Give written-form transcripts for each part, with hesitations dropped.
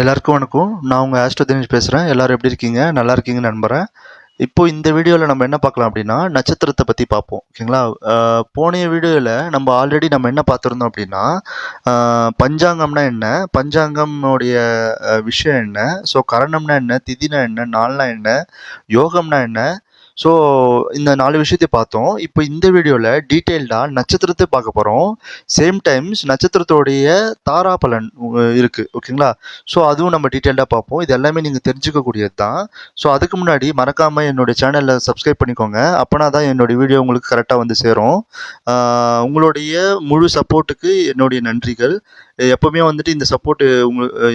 எல்லாருக்கும் வணக்கம். நான் உங்கள் ஆஸ்ட்ரோ தினேஷ் பேசுகிறேன். எல்லோரும் எப்படி இருக்கீங்க? நல்லா இருக்கீங்கன்னு நம்புகிறேன். இப்போ இந்த வீடியோவில் நம்ம என்ன பார்க்கலாம் அப்படின்னா, நட்சத்திரத்தை பற்றி பார்ப்போம். ஓகேங்களா? போன வீடியோவில் நம்ம ஆல்ரெடி என்ன பார்த்துருந்தோம் அப்படின்னா, பஞ்சாங்கம்னா என்ன, பஞ்சாங்கம்னுடைய விஷயம் என்ன, ஸோ கரணம்னா என்ன, திதினா என்ன, நாள்னா என்ன, யோகம்னா என்ன, ஸோ இந்த 4 விஷயத்தை பார்த்தோம். இப்போ இந்த வீடியோவில் டீட்டெயில்டாக நட்சத்திரத்தை பார்க்க போகிறோம். சேம் டைம்ஸ் நட்சத்திரத்தோடைய தாராபலன் இருக்குது. ஓகேங்களா? ஸோ அதுவும் நம்ம டீட்டெயில்டாக பார்ப்போம். இது எல்லாமே நீங்கள் தெரிஞ்சுக்கக்கூடியது தான். ஸோ அதுக்கு முன்னாடி மறக்காமல் என்னுடைய சேனலில் சப்ஸ்கிரைப் பண்ணிக்கோங்க. அப்போனா தான் என்னுடைய வீடியோ உங்களுக்கு கரெக்டாக வந்து சேரும். உங்களுடைய முழு சப்போர்ட்டுக்கு என்னுடைய நன்றிகள். எப்போவுமே வந்துட்டு இந்த சப்போர்ட்டு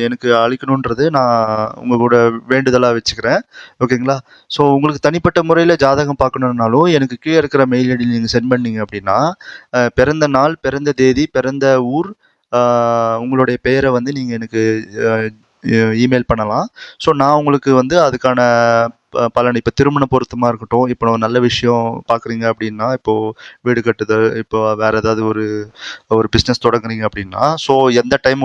எனக்கு அளிக்கணுன்றது நான் உங்கள் கூட வேண்டுதலாக வச்சுக்கிறேன். ஓகேங்களா? ஸோ உங்களுக்கு தனிப்பட்ட முறையில் ஜாதகம் பார்க்கணுன்னாலும் எனக்கு கீழே இருக்கிற மெயில் ஐடி நீங்கள் சென்ட் பண்ணீங்க அப்படின்னா, பிறந்த நாள், பிறந்த தேதி, பிறந்த ஊர், உங்களுடைய பெயரை வந்து நீங்கள் எனக்கு இமெயில் பண்ணலாம். ஸோ நான் உங்களுக்கு வந்து அதுக்கான பலன், இப்போ திருமண பொருத்தமாக இருக்கட்டும், இப்போ நல்ல விஷயம் பார்க்குறீங்க அப்படின்னா, இப்போது வீடு கட்டுதல், இப்போ வேறு ஏதாவது ஒரு பிஸ்னஸ் தொடங்குறீங்க அப்படின்னா, ஸோ எந்த டைம்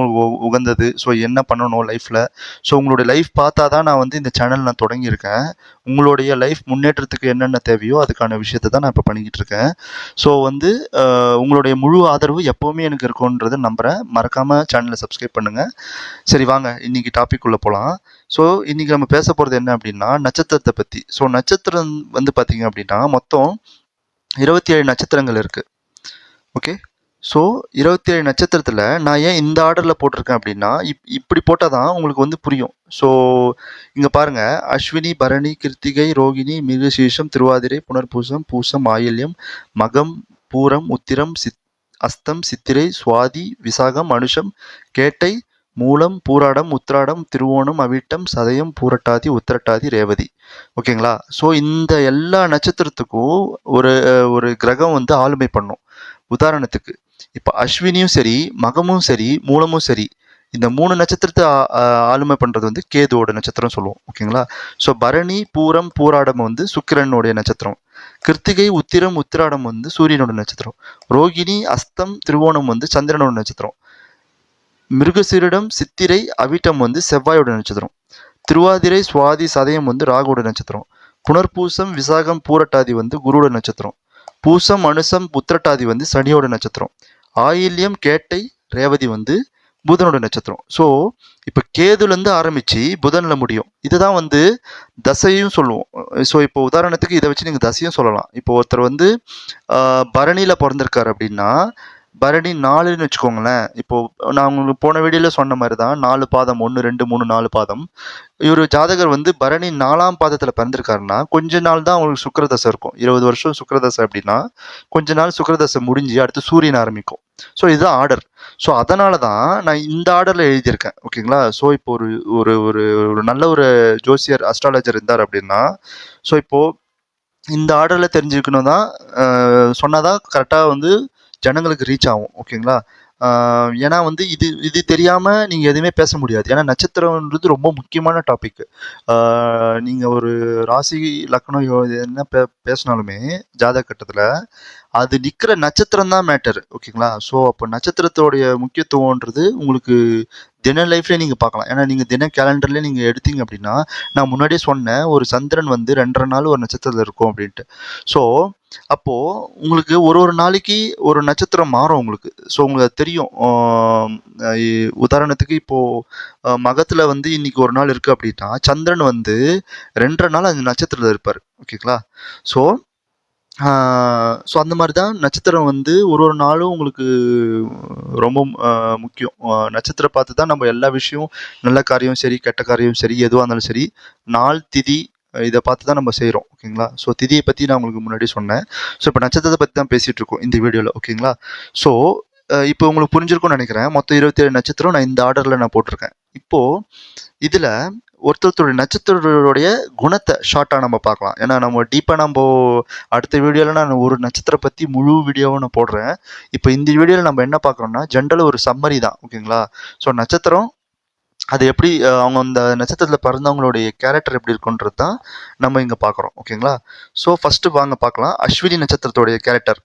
உகந்தது, ஸோ என்ன பண்ணணும் லைஃப்பில், ஸோ உங்களுடைய லைஃப் பார்த்தா தான் நான் வந்து இந்த சேனல் நான் தொடங்கியிருக்கேன். உங்களுடைய லைஃப் முன்னேற்றத்துக்கு என்னென்ன தேவையோ அதுக்கான விஷயத்தை தான் நான் இப்போ பண்ணிக்கிட்டு இருக்கேன். ஸோ வந்து உங்களுடைய முழு ஆதரவு எப்போவுமே எனக்கு இருக்கும்ன்றதை நம்புகிறேன். மறக்காமல் சேனலை சப்ஸ்கிரைப் பண்ணுங்கள். சரி, வாங்க இன்றைக்கி டாபிக் உள்ள போகலாம். ஸோ இன்றைக்கி நம்ம பேச போகிறது என்ன அப்படின்னா, நட்சத்திரத்தை பற்றி. ஸோ நட்சத்திரம் வந்து பார்த்திங்க அப்படின்னா மொத்தம் 27 நட்சத்திரங்கள் இருக்குது. ஓகே, ஸோ 27 நட்சத்திரத்தில் நான் ஏன் இந்த ஆர்டரில் போட்டிருக்கேன் அப்படின்னா, இப்படி போட்டால் தான் உங்களுக்கு வந்து புரியும். ஸோ இங்கே பாருங்கள், அஸ்வினி, பரணி, கிருத்திகை, ரோகிணி, மிருகசீஷம், திருவாதிரை, புனர்பூசம், பூசம், ஆயில்யம், மகம், பூரம், உத்திரம், அஸ்தம், சித்திரை, சுவாதி, விசாகம், அனுஷம், கேட்டை, மூலம், பூராடம், உத்திராடம், திருவோணம், அவிட்டம், சதயம், பூரட்டாதி, உத்திரட்டாதி, ரேவதி. ஓகேங்களா? ஸோ இந்த எல்லா நட்சத்திரத்துக்கும் ஒரு ஒரு கிரகம் வந்து ஆளுமை பண்ணும். உதாரணத்துக்கு இப்போ அஸ்வினியும் சரி, மகமும் சரி, மூலமும் சரி, இந்த 3 நட்சத்திரத்தை ஆளுமை பண்ணுறது வந்து கேதுவோட நட்சத்திரம் சொல்லுவோம். ஓகேங்களா? ஸோ பரணி, பூரம், பூராடம் வந்து சுக்கிரனுடைய நட்சத்திரம். கிருத்திகை, உத்திரம், உத்திராடம் வந்து சூரியனோட நட்சத்திரம். ரோகிணி, அஸ்தம், திருவோணம் வந்து சந்திரனோட நட்சத்திரம். மிருகசீரிடம், சித்திரை, அவிட்டம் வந்து செவ்வாயோட நட்சத்திரம். திருவாதிரை, சுவாதி, சதயம் வந்து ராகுவோட நட்சத்திரம். புனர்பூசம், விசாகம், பூரட்டாதி வந்து குருவோட நட்சத்திரம். பூசம், அனுசம், உத்திரட்டாதி வந்து சனியோட நட்சத்திரம். ஆயில்யம், கேட்டை, ரேவதி வந்து புதனோட நட்சத்திரம். ஸோ இப்போ கேதுலேருந்து ஆரம்பித்து புதனில் முடியும். இதுதான் வந்து தசையும் சொல்லுவோம். ஸோ இப்போ உதாரணத்துக்கு இதை வச்சு நீங்கள் தசையும் சொல்லலாம். இப்போ ஒருத்தர் வந்து பரணியில் பிறந்திருக்காரு அப்படின்னா, பரணி 4ன்னு வச்சுக்கோங்களேன். இப்போது நான் உங்களுக்கு போன வீடியோவில் சொன்ன மாதிரி தான் 4 பாதம், 1, 2, 3, 4 பாதம். இவர் ஜாதகர் வந்து பரணி 4ஆம் பாதத்தில் பிறந்திருக்காருன்னா கொஞ்ச நாள் தான் அவங்களுக்கு சுக்கிரதசை இருக்கும். 20 வருஷம் சுக்கிரதசை அப்படின்னா கொஞ்ச நாள் சுக்கிரதசை முடிஞ்சு அடுத்து சூரியன் ஆரம்பிக்கும். ஸோ இதுதான் ஆர்டர். ஸோ அதனால தான் நான் இந்த ஆர்டரில் எழுதியிருக்கேன். ஓகேங்களா? ஸோ இப்போ ஒரு ஒரு ஒரு ஒரு நல்ல ஒரு ஜோசியர், அஸ்ட்ராலஜர் இருந்தார் அப்படின்னா, ஸோ இப்போது இந்த ஆர்டரில் தெரிஞ்சுக்கணும் தான் சொன்னால் தான் கரெக்டாக வந்து ஜனங்களுக்கு ரீச் ஆகும். ஓகேங்களா? ஏன்னா வந்து இது தெரியாமல் நீங்கள் எதுவுமே பேச முடியாது. ஏன்னா நட்சத்திரம்ன்றது ரொம்ப முக்கியமான டாபிக். நீங்கள் ஒரு ராசி, லக்னம் என்ன பேசினாலுமே ஜாதக கட்டத்தில் அது நிற்கிற நட்சத்திரம் தான் மேட்டர். ஓகேங்களா? ஸோ அப்போ நட்சத்திரத்தோடைய முக்கியத்துவன்றது உங்களுக்கு தின லைஃப்லேயே நீங்கள் பார்க்கலாம். ஏன்னா நீங்கள் தின கேலண்டர்லேயே நீங்கள் எடுத்தீங்க அப்படின்னா, நான் முன்னாடியே சொன்னேன், ஒரு சந்திரன் வந்து 2.5 நாள் ஒரு நட்சத்திரத்தில் இருக்கும் அப்படின்ட்டு. ஸோ அப்போது உங்களுக்கு ஒரு நாளைக்கு ஒரு நட்சத்திரம் மாறும் உங்களுக்கு. ஸோ உங்களுக்கு அது தெரியும். உதாரணத்துக்கு இப்போது மகத்தில் வந்து இன்னைக்கு ஒரு நாள் இருக்குது அப்படின்னா, சந்திரன் வந்து 2.5 நாள் அந்த நட்சத்திரத்தில் இருப்பார். ஓகேங்களா? ஸோ அந்த மாதிரி தான் நட்சத்திரம் வந்து ஒரு நாளும் உங்களுக்கு ரொம்ப முக்கியம். நட்சத்திரம் பார்த்து தான் நம்ம எல்லா விஷயம், நல்ல காரியம் சரி, கெட்ட காரியம் சரி, எதுவாக இருந்தாலும் சரி, நாள், திதி இதை பார்த்து தான் நம்ம செய்கிறோம். ஓகேங்களா? ஸோ திதியை பற்றி நான் உங்களுக்கு முன்னாடி சொன்னேன். ஸோ இப்போ நட்சத்திரத்தை பற்றி தான் பேசிகிட்டு இருக்கோம் இந்த வீடியோவில். ஓகேங்களா? ஸோ இப்போ உங்களுக்கு புரிஞ்சிருக்கும்னு நினைக்கிறேன். மொத்தம் 27 நட்சத்திரம் நான் இந்த ஆர்டரில் நான் போட்டிருக்கேன். இப்போது இதில் ஒருத்தருடைய நட்சத்திரத்துடைய குணத்தை ஷார்ட்டாக நம்ம பார்க்கலாம். ஏன்னா நம்ம டீப்பாக நம்ம அடுத்த வீடியோவில் நான் ஒரு நட்சத்திரம் பற்றி முழு வீடியோவும் நான் போடுறேன். இப்போ இந்த வீடியோவில் நம்ம என்ன பார்க்குறோம்னா ஜென்ரல் ஒரு சம்மரி தான். ஓகேங்களா? ஸோ நட்சத்திரம் அது எப்படி அவங்க அந்த நட்சத்திரத்தில் பிறந்தவங்களுடைய கேரக்டர் எப்படி இருக்குன்றது தான் நம்ம இங்கே பார்க்குறோம். ஓகேங்களா? ஸோ ஃபஸ்ட்டு வாங்க பார்க்கலாம் அஸ்வினி நட்சத்திரத்துடைய கேரக்டர்.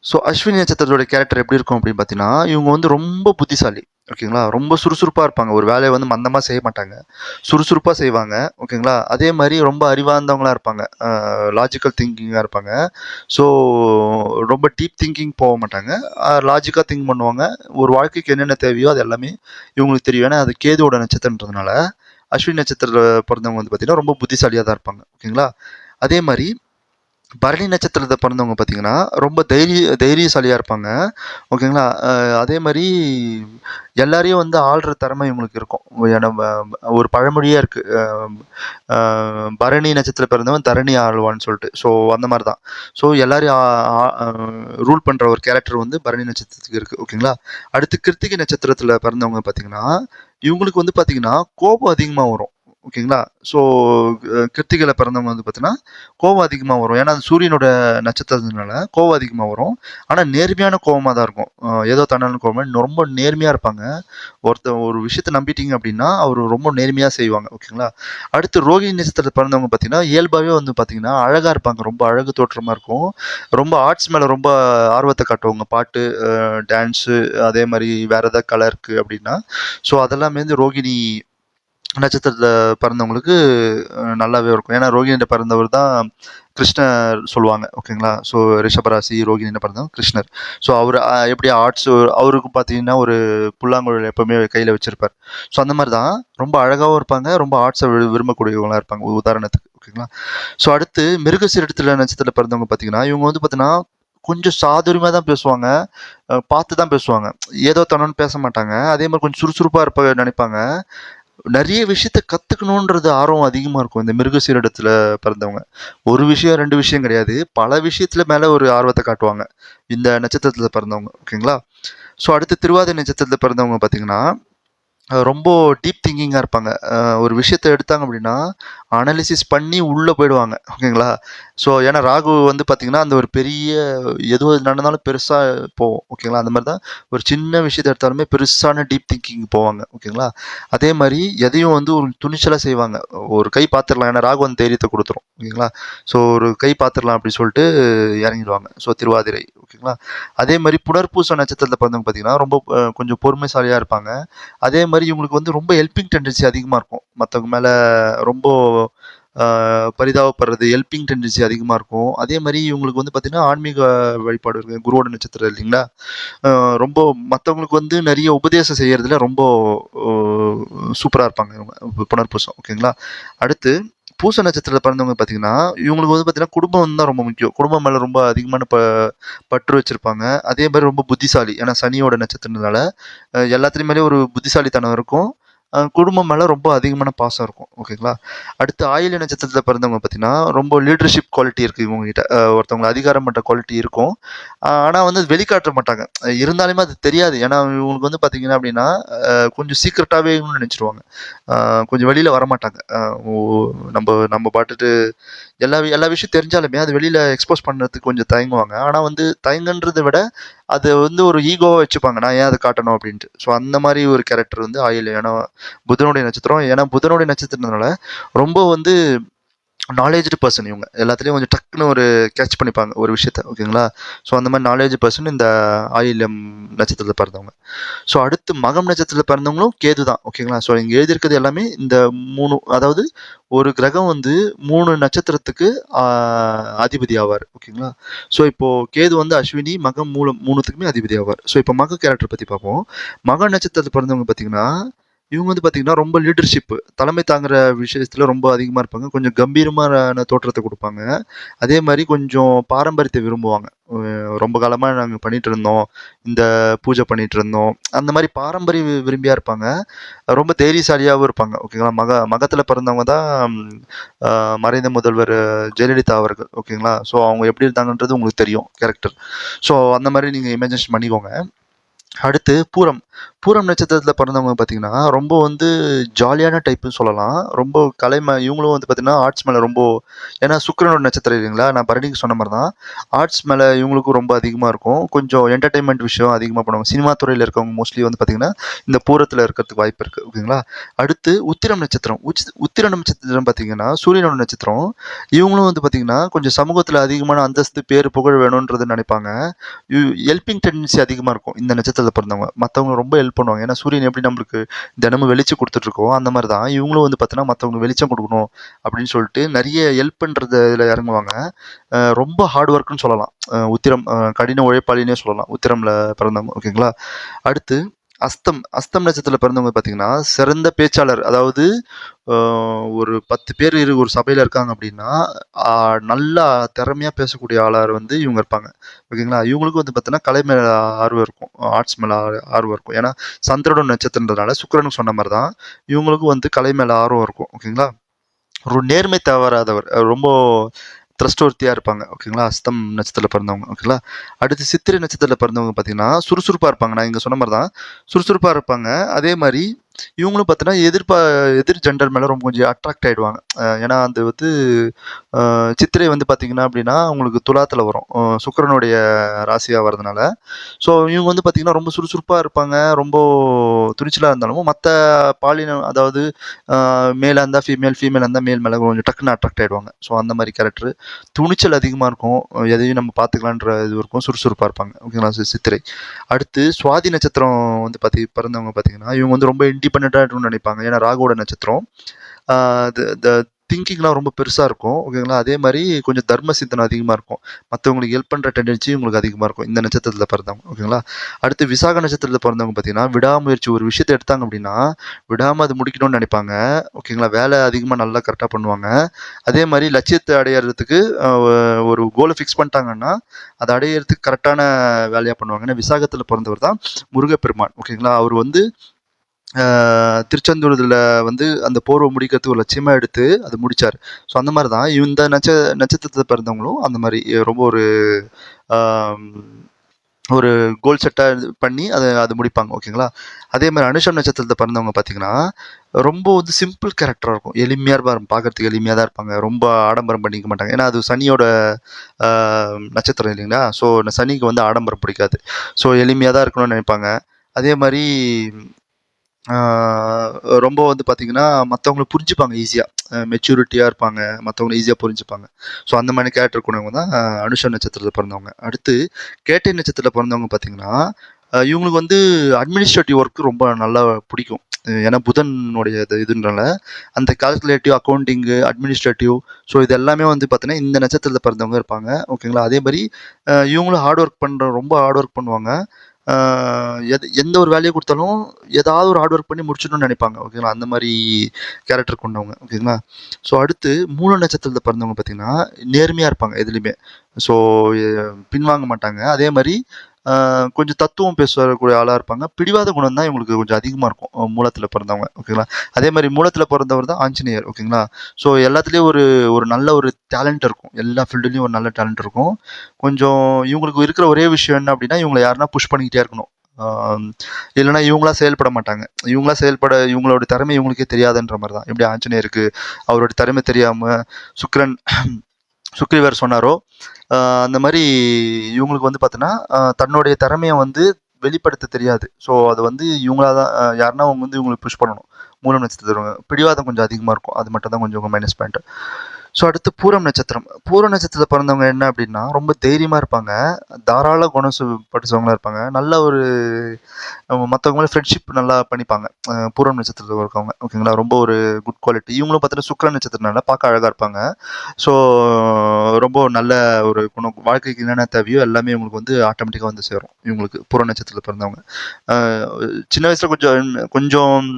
ஸோ அஸ்வினி நட்சத்திரத்தோட கேரக்டர் எப்படி இருக்கும் அப்படின்னு பார்த்தீங்கன்னா, இவங்க வந்து ரொம்ப புத்திசாலி. ஓகேங்களா? ரொம்ப சுறுசுறுப்பா இருப்பாங்க. ஒரு வேலைய வந்து மந்தமா செய்ய மாட்டாங்க. சுறுசுறுப்பா செய்வாங்க. ஓகேங்களா? அதே மாரி ரொம்ப அறிவார்ந்தவங்களா இருப்பாங்க. லாஜிக்கல் திங்கிங்கா இருப்பாங்க. ஸோ ரொம்ப டீப் திங்கிங் போக மாட்டாங்க. லாஜிக்கா திங்க் பண்ணுவாங்க. ஒரு வாழ்க்கைக்கு என்னென்ன தேவையோ அது எல்லாமே இவங்களுக்கு தெரியும். ஏன்னா அது கேதுவோட நட்சத்திரன்றதுனால, அஸ்வினி நட்சத்திரத்தில பிறந்தவங்க வந்து பார்த்தீங்கன்னா, ரொம்ப புத்திசாலியா தான் இருப்பாங்க. ஓகேங்களா? அதே மாரி பரணி நட்சத்திரத்த பிறந்தவங்க பார்த்தீங்கன்னா, ரொம்ப தைரியசாலியா இருப்பாங்க. ஓகேங்களா? அதே மாரி எல்லாரையும் வந்து ஆள்ற திறமை இவங்களுக்கு இருக்கும். நம்ம ஒரு பழமொழியே இருக்கு. அ பரணி நட்சத்திரம் பிறந்தவன் தரணி ஆள்வான்னு சொல்லிட்டு. ஸோ அந்த மாரி தான். ஸோ எல்லாரையும் ரூல் பண்ற ஒரு கேரக்டர் வந்து பரணி நட்சத்திரத்துக்கு இருக்கு. ஓகேங்களா? அடுத்து கிருத்திகை நட்சத்திரத்தில பிறந்தவங்க பார்த்தீங்கன்னா, இவங்களுக்கு வந்து பார்த்தீங்கன்னா, கோபம் அதிகமா வரும். ஓகேங்களா? ஸோ கிருத்திகைல பிறந்தவங்க வந்து பார்த்தீங்கன்னா, கோவம் அதிகமா வரும். ஏன்னா, அது சூரியனோட நட்சத்திரத்தினால கோவம் அதிகமா வரும். ஆனா, நேர்மையான கோவமா தான் இருக்கும். ஏதோ தானோன்னு கோவம் இல்ல, ரொம்ப நேர்மையா இருப்பாங்க. ஒரு விஷயத்த நம்பிட்டீங்க அப்படின்னா, அவரு ரொம்ப நேர்மையா செய்வாங்க. ஓகேங்களா? அடுத்து ரோகிணி நட்சத்திரத்தில பிறந்தவங்க பார்த்தீங்கன்னா, இயல்பாவே வந்து பார்த்தீங்கன்னா, அழகா இருப்பாங்க. ரொம்ப அழகு தோற்றமா இருக்கும். ரொம்ப ஆர்ட்ஸ் மேல ரொம்ப ஆர்வத்த காட்டுவாங்க. பாட்டு, டான்ஸு அதே மாரி வேற ஏதாவது கலை இருக்கு அப்படின்னா, ஸோ அதெல்லாமே வந்து ரோகிணி நட்சத்திரத்தில பிறந்தவங்களுக்கு நல்லாவே இருக்கும். ஏன்னா ரோகிணியில பிறந்தவர் தான் கிருஷ்ணர் சொல்லுவாங்க. ஓகேங்களா? ஸோ ரிஷபராசி ரோகிணியில பிறந்தவங்க கிருஷ்ணர். ஸோ அவரு எப்படி ஆர்ட்ஸ் அவருக்கும் பார்த்தீங்கன்னா, ஒரு புல்லாங்குழல் எப்பவுமே கையில வச்சிருப்பார். ஸோ அந்த மாரி தான் ரொம்ப அழகாவும் இருப்பாங்க. ரொம்ப ஆர்ட்ஸ விரும்பக்கூடியவங்களா இருப்பாங்க. உதாரணத்துக்கு. ஓகேங்களா? ஸோ அடுத்து மிருகசீரிடத்துல நட்சத்திரத்தில பிறந்தவங்க பார்த்தீங்கன்னா, இவங்க வந்து பார்த்தீங்கன்னா, கொஞ்சம் சாதுரியமா தான் பேசுவாங்க. பார்த்து தான் பேசுவாங்க. ஏதோ தானோன்னு பேச மாட்டாங்க. அதே மாரி கொஞ்சம் சுறுசுறுப்பா நெனைப்பாங்க. நெறைய விஷயத்த கத்துக்கணுன்றது ஆர்வம் அதிகமா இருக்கும். இந்த மிருகசீரிடத்துல பிறந்தவங்க. ஒரு விஷயம், 2 விஷயம் கிடையாது. பல விஷயத்துல மேல ஒரு ஆர்வத்த காட்டுவாங்க. இந்த நட்சத்திரத்துல பிறந்தவங்க. ஓகேங்களா? ஸோ அடுத்து திருவாதிரை நட்சத்திரத்துல பிறந்தவங்க பார்த்தீங்கன்னா, ரொம்ப டீப் திங்கிங்கா இருப்பாங்க. ஒரு விஷயத்த எடுத்தாங்க அப்படின்னா, அனலிசிஸ் பண்ணி உள்ள போயிடுவாங்க. ஓகேங்களா? ஸோ ஏன்னா ராகு வந்து பார்த்தீங்கன்னா, அந்த ஒரு பெரிய எது நடந்தாலும் பெருசா போவும். ஓகேங்களா? அந்த மாரி தான் ஒரு சின்ன விஷயத்த எடுத்தாலுமே பெருசான டீப் திங்கிங் போவாங்க. ஓகேங்களா? அதே மாரி எதையும் வந்து ஒரு துணிச்சலா செய்வாங்க. ஒரு கை பார்த்துரலாம். ஏன்னா ராகு வந்து தைரியத்த குடுத்துரும். ஓகேங்களா? ஸோ ஒரு கை பார்த்துரலாம் அப்படி சொல்லிட்டு இறங்கிடுவாங்க. ஸோ திருவாதிரை. ஓகேங்களா? அதே மாரி புனர்பூச நட்சத்திரத்தில பிறந்தவங்க பார்த்தீங்கன்னா, ரொம்ப கொஞ்சம் பொறுமைசாலியா இருப்பாங்க. அதே மாரி இவங்களுக்கு வந்து ரொம்ப ஹெல்பிங் டெண்டன்சி அதிகமா இருக்கும். மத்தவங்க மேல ரொம்ப அ பரிதாபப்படுறது, ஹெல்பிங் டெண்டன்சி அதிகமா இருக்கும். அதே மாரி இவங்களுக்கு வந்து பார்த்தீங்கன்னா, ஆன்மீக வழிபாடு இருக்கு. குருவோட நட்சத்திரம் இல்லைங்களா? அ ரொம்ப மத்தவங்களுக்கு வந்து நெறைய உபதேசம் செய்யறதுல ரொம்ப அ சூப்பரா இருப்பாங்க இவங்க. புனர்பூசம். ஓகேங்களா? அடுத்து பூச நட்சத்திரத்தில பிறந்தவங்க பார்த்தீங்கன்னா, இவங்களுக்கு வந்து பார்த்தீங்கன்னா, குடும்பம் தான் ரொம்ப முக்கியம். குடும்பம் மேல ரொம்ப அதிகமான பற்று வச்சிருப்பாங்க. அதே மாரி ரொம்ப புத்திசாலி. ஏன்னா சனியோட நட்சத்திரம்னால, எல்லாத்துலயும் மேலயும் ஒரு புத்திசாலித்தனம் இருக்கும். குடும்பம் மேல ரொம்ப அதிகமான பாசம் இருக்கும். ஓகேங்களா? அடுத்து ஆயில்ய நட்சத்திரத்தில பிறந்தவங்க பார்த்தீங்கன்னா, ரொம்ப லீடர்ஷிப் குவாலிட்டி இருக்கு இவங்ககிட்ட. ஒருத்தவங்கள அதிகாரம் பண்ற குவாலிட்டி இருக்கும். ஆனா வந்து அது வெளிக்காட்ட மாட்டாங்க. இருந்தாலுமே அது தெரியாது. ஏன்னா இவங்களுக்கு வந்து பார்த்தீங்கன்னா அப்படின்னா, கொஞ்சம் சீக்ரெட்டாவே நெனச்சுருவாங்க. அ கொஞ்சம் வெளில வரமாட்டாங்க. ஓ நம்ப நம்ப பாட்டுட்டு எல்லா விஷயம் தெரிஞ்சாலுமே, அது வெளில எக்ஸ்போஸ் பண்றதுக்கு கொஞ்சம் தயங்குவாங்க. ஆனா வந்து தயங்கன்றத விட, அது வந்து ஒரு ஈகோவா வச்சுப்பாங்க. நான் ஏன் அத காட்டணும் அப்டின்ட்டு. ஸோ அந்த மாரி ஒரு கேரக்டர் வந்து ஆயில்யம். ஏன்னா புதனுடைய நட்சத்திரம். ஏன்னா புதனுடைய நட்சத்திரத்தினால ரொம்ப வந்து நாலேஜ்டு பெர்சன் இவங்க. எல்லாத்துலயும் கொஞ்சம் டக்குன்னு ஒரு கேட்ச் பண்ணிப்பாங்க ஒரு விஷயத்த. ஓகேங்களா? ஸோ அந்த மாரி நாலேட்ஜ் பெர்சன் இந்த ஆயில்யம் நட்சத்திரத்தில பிறந்தவங்க. ஸோ அடுத்து மகம் நட்சத்திரத்தில பிறந்தவங்களும் கேது தான். ஓகேங்களா? ஸோ இங்க எழுதியிருக்கிறது எல்லாமே இந்த 3 அதாவது ஒரு கிரகம் வந்து 3 நட்சத்திரத்துக்கு ஆ அதிபதி ஆவார். ஓகேங்களா? ஸோ இப்போ கேது வந்து அஸ்வினி, மகம், மூலம் 3த்துக்குமே அதிபதி ஆவார். ஸோ இப்போ மக கேரக்டர் பத்தி பார்ப்போம். மக நட்சத்திரத்தில பிறந்தவங்க பார்த்தீங்கன்னா, இவங்க வந்து பார்த்தீங்கன்னா, ரொம்ப லீடர்ஷிப் தலைமை தாங்குற விஷயத்துல ரொம்ப அதிகமா இருப்பாங்க. கொஞ்சம் கம்பீரமான தோற்றத்த குடுப்பாங்க. அதே மாரி கொஞ்சம் பாரம்பரியத்த விரும்புவாங்க. ரொம்ப காலமா நாங்க பண்ணிட்டுருந்தோம். இந்த பூஜை பண்ணிட்டுருந்தோம். அந்த மாரி பாரம்பரிய விரும்பியா இருப்பாங்க. ரொம்ப தைரியசாலியாவும் இருப்பாங்க. ஓகேங்களா? மகத்துல பிறந்தவங்க தான் அ மறைந்த முதல்வர் ஜெயலலிதா அவர்கள். ஓகேங்களா? ஸோ அவங்க எப்படி இருந்தாங்கன்றது உங்களுக்கு தெரியும் கேரக்டர். ஸோ அந்த மாரி நீங்க இமேஜினேஷன் பண்ணிக்கோங்க. அடுத்து பூரம். பூரம் நட்சத்திரத்தில பிறந்தவங்க பார்த்தீங்கன்னா, ரொம்ப வந்து ஜாலியான டைப்புன்னு சொல்லலாம். ரொம்ப இவங்களும் வந்து பார்த்தீங்கன்னா, ஆர்ட்ஸ் மேல ரொம்ப ஏன்னா சுக்கிரனோட நட்சத்திரம் இல்லைங்களா? நான் பரணிக்கு சொன்ன மாரி தான். ஆர்ட்ஸ் மேல இவங்களுக்கும் ரொம்ப அதிகமா இருக்கும். கொஞ்சம் என்டர்டெயின்மென்ட் விஷயம் அதிகமா பண்ணுவாங்க. சினிமா துறையில இருக்கவங்க மோஸ்ட்லி வந்து பார்த்தீங்கன்னா, இந்த பூரத்தில இருக்கிறதுக்கு வாய்ப்பு இருக்கு. ஓகேங்களா? அடுத்து உத்திரம் நட்சத்திரம். உத்திரம் நட்சத்திரம் பார்த்தீங்கன்னா, சூரியனோட நட்சத்திரம். இவங்களும் வந்து பார்த்தீங்கன்னா, கொஞ்சம் சமூகத்தில அதிகமான அந்தஸ்து, பேரு, புகழ் வேணும்ன்றது நினைப்பாங்க. ஹெல்பிங் டெண்டன்சி அதிகமா இருக்கும். இந்த நட்சத்திரத்தில பிறந்தவங்க. மத்தவங்கள ரொம்ப ரொம்ப ஹெல்ப் பண்ணுவாங்க. ஏன்னா சூரியன் எப்படி நம்மளுக்கு தினமும் வெளிச்சம் கொடுத்துட்ருக்கோம், அந்த மாதிரி தான் இவங்களும் வந்து பார்த்தீங்கன்னா மற்றவங்களுக்கு வெளிச்சம் கொடுக்கணும் அப்படின்னு சொல்லிட்டு நிறைய ஹெல்ப் பண்ணுறது இதில் இறங்குவாங்க. ரொம்ப ஹார்ட் ஒர்க்குன்னு சொல்லலாம். உத்திரம் கடின உழைப்பாளினே சொல்லலாம் உத்திரமில் பிறந்தவங்க. ஓகேங்களா. அடுத்து அஸ்தம் நட்சத்திரத்தில் பிறந்தவங்க பார்த்தீங்கன்னா சிறந்த பேச்சாளர். அதாவது ஒரு 10 பேர் ஒரு சபையில் இருக்காங்க அப்படின்னா நல்லா திறமையாக பேசக்கூடிய ஆளார் வந்து இவங்க இருப்பாங்க. ஓகேங்களா. இவங்களுக்கு வந்து பார்த்தீங்கன்னா கலை மேலே ஆர்வம் இருக்கும், ஆர்ட்ஸ் மேலே ஆர்வம் இருக்கும். ஏன்னா சந்திரனோட நட்சத்திரன்றதுனால சுக்கிரனுக்கு சொன்ன மாதிரி தான் இவங்களுக்கும் வந்து கலை மேலே ஆர்வம் இருக்கும். ஓகேங்களா. ஒரு நேர்மை தவறாதவர், ரொம்ப த்ரஸ்டோர்த்தியாக இருப்பாங்க. ஓகேங்களா. அஸ்தம் நட்சத்திரத்தில் பிறந்தவங்க. ஓகேங்களா. அடுத்து சித்திரை நட்சத்திரத்தில் பிறந்தவங்க பார்த்தீங்கன்னா சுறுசுறுப்பாக இருப்பாங்க. நான் இங்கே சொன்ன மாதிரி தான் சுறுசுறுப்பாக இருப்பாங்க. அதே மாதிரி இவங்களும் பார்த்தீங்கன்னா எதிர் ஜெண்டர் மேலே ரொம்ப கொஞ்சம் அட்ராக்ட் ஆகிடுவாங்க. ஏன்னா அது வந்து சித்திரை வந்து பார்த்தீங்கன்னா அப்படின்னா உங்களுக்கு துலாத்தில் வரும், சுக்கிரனுடைய ராசியாக வர்றதுனால. ஸோ இவங்க வந்து பார்த்தீங்கன்னா ரொம்ப சுறுசுறுப்பாக இருப்பாங்க. ரொம்ப துணிச்சலாக இருந்தாலும் மற்ற பாலினம், அதாவது மேலாக இருந்தால் ஃபீமேலாக இருந்தால் மேல் மேலே கொஞ்சம் டக்குன்னு அட்ராக்ட் ஆகிடுவாங்க. ஸோ அந்த மாதிரி கேரக்டர். துணிச்சல் அதிகமாக இருக்கும், எதையும் நம்ம பார்த்துக்கலான்ற இது இருக்கும், சுறுசுறுப்பாக இருப்பாங்க. ஓகேங்களா. சித்திரை. அடுத்து சுவாதி நட்சத்திரம் வந்து பிறந்தவங்க பார்த்தீங்கன்னா இவங்க வந்து ரொம்ப இண்டிபெண்ட்டாக இருக்கணும்னு நினைப்பாங்க. ஏன்னா ராகுவோட நட்சத்திரம். திங்கிங்லாம் ரொம்ப பெருசாக இருக்கும். ஓகேங்களா. அதே மாதிரி கொஞ்சம் தர்ம சிந்தனை அதிகமாக இருக்கும், மற்றவங்களுக்கு ஹெல்ப் பண்ணுற டெண்டன்சி உங்களுக்கு அதிகமாக இருக்கும் இந்த நட்சத்திரத்தில் பிறந்தவங்க. ஓகேங்களா. அடுத்து விசாக நட்சத்திரத்தில் பிறந்தவங்க பார்த்தீங்கன்னா விடாமுயற்சி. ஒரு விஷயத்தை எடுத்தாங்க அப்படின்னா விடாமல் அது முடிக்கணும்னு நினைப்பாங்க. ஓகேங்களா. வேலை அதிகமாக நல்லா கரெக்டாக பண்ணுவாங்க. அதே மாதிரி லட்சியத்தை அடையிறதுக்கு ஒரு கோலை ஃபிக்ஸ் பண்ணிட்டாங்கன்னா அதை அடையிறதுக்கு கரெக்டான வேலையாக பண்ணுவாங்க. ஏன்னா விசாகத்தில் பிறந்தவர் தான் முருகப்பெருமான். ஓகேங்களா. அவர் வந்து திருச்செந்தூரில் வந்து அந்த போர்வை முடிக்கிறதுக்கு ஒரு லட்சியமாக எடுத்து அது முடித்தார். ஸோ அந்த மாதிரி தான் இந்த நட்சத்திரத்தில் பிறந்தவங்களும் அந்த மாதிரி ரொம்ப ஒரு கோல் செட்டாக பண்ணி அது முடிப்பாங்க. ஓகேங்களா. அதே மாதிரி அனுஷம் நட்சத்திரத்தில் பிறந்தவங்க பார்த்தீங்கன்னா ரொம்ப வந்து சிம்பிள் கேரக்டராக இருக்கும், எளிமையாக இருப்பாங்க, பார்க்கறதுக்கு எளிமையாக தான் இருப்பாங்க, ரொம்ப ஆடம்பரம் பண்ணிக்க மாட்டாங்க. ஏன்னா அது சனியோட நட்சத்திரம் இல்லைங்களா. ஸோ சனிக்கு வந்து ஆடம்பரம் பிடிக்காது. ஸோ எளிமையாக தான் இருக்கணும்னு நினைப்பாங்க. அதே மாதிரி ரொம்ப வந்து பார்த்தீங்கன்னா மற்றவங்கள புரிஞ்சுப்பாங்க ஈஸியாக, மெச்சூரிட்டியாக இருப்பாங்க, மற்றவங்கள ஈஸியாக புரிஞ்சுப்பாங்க. ஸோ அந்த மாதிரி கேரக்டர் கொண்டவங்க தான் அனுஷ நட்சத்திரத்தில் பிறந்தவங்க. அடுத்து கேட்டை நட்சத்திரத்தில் பிறந்தவங்க பார்த்தீங்கன்னா இவங்களுக்கு வந்து அட்மினிஸ்ட்ரேட்டிவ் ஒர்க் ரொம்ப நல்லா பிடிக்கும். ஏன்னா புதனுடைய இதுன்றனால அந்த கால்குலேட்டிவ், அக்கௌண்டிங்கு, அட்மினிஸ்ட்ரேட்டிவ், ஸோ இது எல்லாமே வந்து பார்த்தீங்கன்னா இந்த நட்சத்திரத்தில் பிறந்தவங்க இருப்பாங்க. ஓகேங்களா. அதே மாதிரி இவங்களும் ரொம்ப ஹார்ட் ஒர்க் பண்ணுவாங்க. எந்த ஒரு வேலையை கொடுத்தாலும் ஏதாவது ஒரு ஹார்ட் ஒர்க் பண்ணி முடிச்சிடணும்னு நினைப்பாங்க. ஓகேங்களா. அந்த மாதிரி கேரக்டர் கொண்டவங்க. ஓகேங்களா. ஸோ அடுத்து மூல நட்சத்திரத்தில் பிறந்தவங்க பார்த்தீங்கன்னா நேர்மையாக இருப்பாங்க எதுலேயுமே. ஸோ பின்வாங்க மாட்டாங்க. அதே மாதிரி கொஞ்சம் தத்துவம் பேசக்கூடிய ஆளாக இருப்பாங்க. பிடிவாத குணம் தான் இவங்களுக்கு கொஞ்சம் அதிகமாக இருக்கும் மூலத்தில் பிறந்தவங்க. ஓகேங்களா. அதே மாதிரி மூலத்தில் பிறந்தவர் தான் ஆஞ்சநேயர். ஓகேங்களா. ஸோ எல்லாத்துலேயும் ஒரு நல்ல ஒரு டேலண்ட் இருக்கும், எல்லா ஃபீல்டுலேயும் ஒரு நல்ல டேலண்ட் இருக்கும். கொஞ்சம் இவங்களுக்கு இருக்கிற ஒரே விஷயம் என்ன அப்படின்னா இவங்களை யாருன்னா புஷ் பண்ணிக்கிட்டே இருக்கணும், இல்லைன்னா இவங்களா செயல்பட மாட்டாங்க. இவங்களோட திறமை இவங்களுக்கே தெரியாதுன்ற மாதிரி தான். எப்படி ஆஞ்சநேயருக்கு அவரோட திறமை தெரியாமல் சுக்ரீவர் சொன்னாரோ அந்த மாதிரி இவங்களுக்கு வந்து பார்த்தீங்கன்னா தன்னுடைய திறமையை வந்து வெளிப்படுத்த தெரியாது. ஸோ அது வந்து இவங்களா தான் யாருன்னா அவங்க வந்து இவங்களுக்கு புஷ் பண்ணணும். மூலம் நட்சத்திரம் பிடிவாதம் கொஞ்சம் அதிகமாக இருக்கும், அது மட்டும் தான் கொஞ்சம் மைனஸ் பாயிண்ட். ஸோ அடுத்து பூரம் நட்சத்திரம். பூரம் நட்சத்திரத்தில் பிறந்தவங்க என்ன அப்படின்னா ரொம்ப தைரியமாக இருப்பாங்க, தாராள குணம் படித்தவங்களாக இருப்பாங்க, நல்ல ஒரு மற்றவங்க ஃப்ரெண்ட்ஷிப் நல்லா பண்ணிப்பாங்க பூரம் நட்சத்திரத்தில் இருக்கவங்க. ஓகேங்களா. ரொம்ப ஒரு குட் குவாலிட்டி. இவங்களும் பார்த்தீங்கன்னா சுக்கிர நட்சத்திரனால பார்க்க அழகாக இருப்பாங்க. ஸோ ரொம்ப நல்ல ஒரு குணம், வாழ்க்கைக்கு என்னென்ன தேவையோ எல்லாமே இவங்களுக்கு வந்து ஆட்டோமேட்டிக்காக வந்து சேரும் இவங்களுக்கு பூர நட்சத்திரத்தில் பிறந்தவங்க. சின்ன வயசில் கொஞ்சம்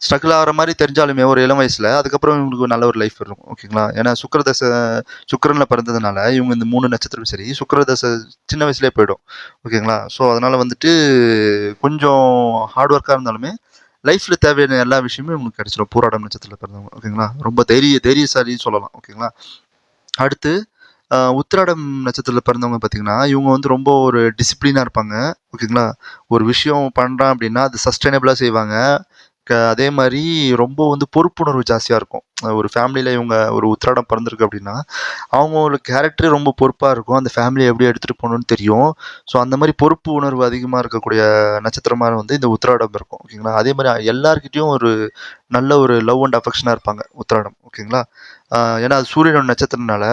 ஸ்ட்ரகிள் ஆகிற மாதிரி தெரிஞ்சாலுமே ஒரு இளம் வயசில், அதுக்கப்புறம் இவங்களுக்கு நல்ல ஒரு லைஃப் இருக்கும். ஓகேங்களா. ஏன்னா சுக்கிரனில் பிறந்ததுனால இவங்க இந்த 3 நட்சத்திரம் சரி சுக்கிரதசை சின்ன வயசுலேயே போயிடும். ஓகேங்களா. ஸோ அதனால் வந்துட்டு கொஞ்சம் ஹார்ட் ஒர்க்காக இருந்தாலுமே லைஃப்பில் தேவையான எல்லா விஷயமும் இவங்களுக்கு கிடைச்சிடும் பூராடம் நட்சத்திரத்தில் பிறந்தவங்க. ஓகேங்களா. ரொம்ப தைரியசாலின்னு சொல்லலாம். ஓகேங்களா. அடுத்து உத்திராடம் நட்சத்திரத்தில் பிறந்தவங்க பார்த்தீங்கன்னா இவங்க வந்து ரொம்ப ஒரு டிசிப்ளினாக இருப்பாங்க. ஓகேங்களா. ஒரு விஷயம் பண்ணுறான் அப்படின்னா அது சஸ்டைனபிளாக செய்வாங்க. அதே மாதிரி ரொம்ப வந்து பொறுப்புணர்வு ஜாஸ்தியாக இருக்கும். ஒரு ஃபேமிலியில் இவங்க ஒரு உத்திராடம் பிறந்திருக்கு அப்படின்னா அவங்களோட கேரக்டரே ரொம்ப பொறுப்பாக இருக்கும். அந்த ஃபேமிலியை எப்படி எடுத்துகிட்டு போகணும்னு தெரியும். ஸோ அந்த மாதிரி பொறுப்பு உணர்வு அதிகமாக இருக்கக்கூடிய நட்சத்திரமாக வந்து இந்த உத்திராடம் இருக்கும். ஓகேங்களா. அதே மாதிரி எல்லாருக்கிட்டையும் ஒரு நல்ல ஒரு லவ் அண்ட் அஃபெக்ஷனாக இருப்பாங்க உத்திராடம். ஓகேங்களா. ஏன்னா அது சூரியனோட நட்சத்திரனால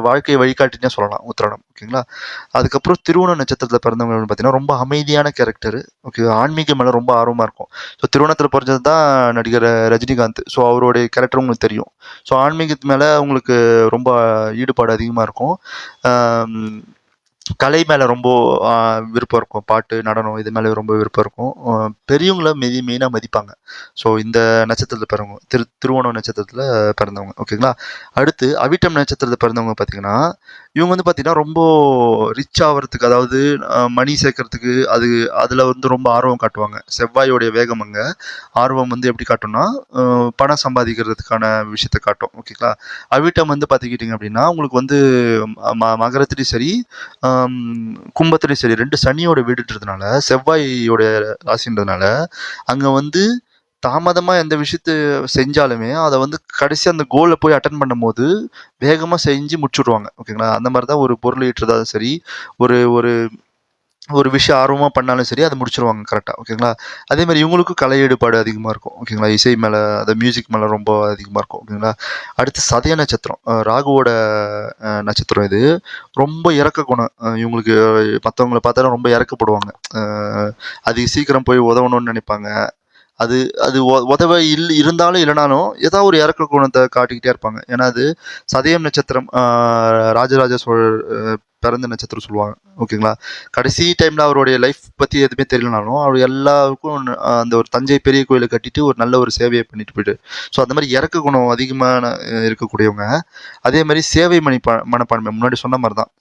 வாழ்க்கையை வழிகாட்டினே சொல்லலாம் உத்திராடம். ஓகேங்களா. அதுக்கப்புறம் திருவோண நட்சத்திரத்தில் பிறந்தவங்க பார்த்தீங்கன்னா ரொம்ப அமைதியான கேரக்டர். ஓகே. ஆன்மீகம் மேலே ரொம்ப ஆர்வமாக இருக்கும். ஸோ திருவோணத்தில் பிறந்தது தான் நடிகர் ரஜினிகாந்த். ஸோ அவருடைய கேரக்டர் உங்களுக்கு தெரியும். ஸோ ஆன்மீகத்து மேலே உங்களுக்கு ரொம்ப ஈடுபாடு அதிகமாக இருக்கும். கலை மேலே ரொம்ப விருப்பம் இருக்கும். பாட்டு, நடனம் இது மேலே ரொம்ப விருப்பம் இருக்கும். பெரியவங்கள மெயினாக மதிப்பாங்க. ஸோ இந்த நட்சத்திரத்தில் பிறந்தவங்க திருவோணம் நட்சத்திரத்தில் பிறந்தவங்க. ஓகேங்களா. அடுத்து அவிட்டம் நட்சத்திரத்தில் பிறந்தவங்க பார்த்தீங்கன்னா இவங்க வந்து பார்த்தீங்கன்னா ரொம்ப ரிச் ஆகிறதுக்கு, அதாவது மணி சேர்க்கறதுக்கு அதில் வந்து ரொம்ப ஆர்வம் காட்டுவாங்க. செவ்வாயோடைய வேகம் அங்கே ஆர்வம் வந்து எப்படி காட்டும்னா பணம் சம்பாதிக்கிறதுக்கான விஷயத்தை காட்டும். ஓகேங்களா. அவிட்டம் வந்து பார்த்துக்கிட்டிங்க அப்படின்னா உங்களுக்கு வந்து மகரத்துலேயும் சரி கும்பத்துலேயும் சரி 2 சனியோட வீடுன்றதுனால, செவ்வாயோட ராசின்றதுனால அங்கே வந்து தாமதமாக எந்த விஷயத்த செஞ்சாலுமே அதை வந்து கடைசி அந்த கோலை போய் அட்டன் பண்ணும்போது வேகமாக செஞ்சு முடிச்சுடுவாங்க. ஓகேங்களா. அந்த மாதிரி தான் ஒரு பொருள் ஈட்டுறதாலும் சரி, ஒரு ஒரு ஒரு விஷயம் ஆர்வமாக பண்ணாலும் சரி அதை முடிச்சிருவாங்க கரெக்டாக. ஓகேங்களா. அதே மாதிரி இவங்களுக்கும் கலை ஈடுபாடு அதிகமாக இருக்கும். ஓகேங்களா. இசை மேலே, அந்த மியூசிக் மேலே ரொம்ப அதிகமாக இருக்கும். ஓகேங்களா. அடுத்து சதய நட்சத்திரம், ராகுவோட நட்சத்திரம் இது. ரொம்ப இறக்க குணம். இவங்களுக்கு மற்றவங்களை பார்த்தாலும் ரொம்ப இறக்கப்படுவாங்க. அது சீக்கிரம் போய் உதவணும்னு நினைப்பாங்க. அது அது உதவ இருந்தாலும் இல்லைனாலும் ஏதாவது ஒரு இறக்க குணத்தை காட்டிக்கிட்டே இருப்பாங்க. ஏன்னா அது சதயம் நட்சத்திரம், ராஜராஜ சோழர் பிறந்த நட்சத்திரம் சொல்லுவாங்க. ஓகேங்களா. கடைசி டைமில் அவருடைய லைஃப் பற்றி எதுவுமே தெரியலனாலும் அவர் எல்லாருக்கும் அந்த ஒரு தஞ்சை பெரிய கோயிலை கட்டிட்டு ஒரு நல்ல ஒரு சேவையை பண்ணிட்டு போயிட்டு, ஸோ அந்த மாதிரி இறக்க குணம் அதிகமான இருக்கக்கூடியவங்க. அதே மாதிரி சேவை மனப்பான்மை முன்னாடி சொன்ன மாதிரி தான்.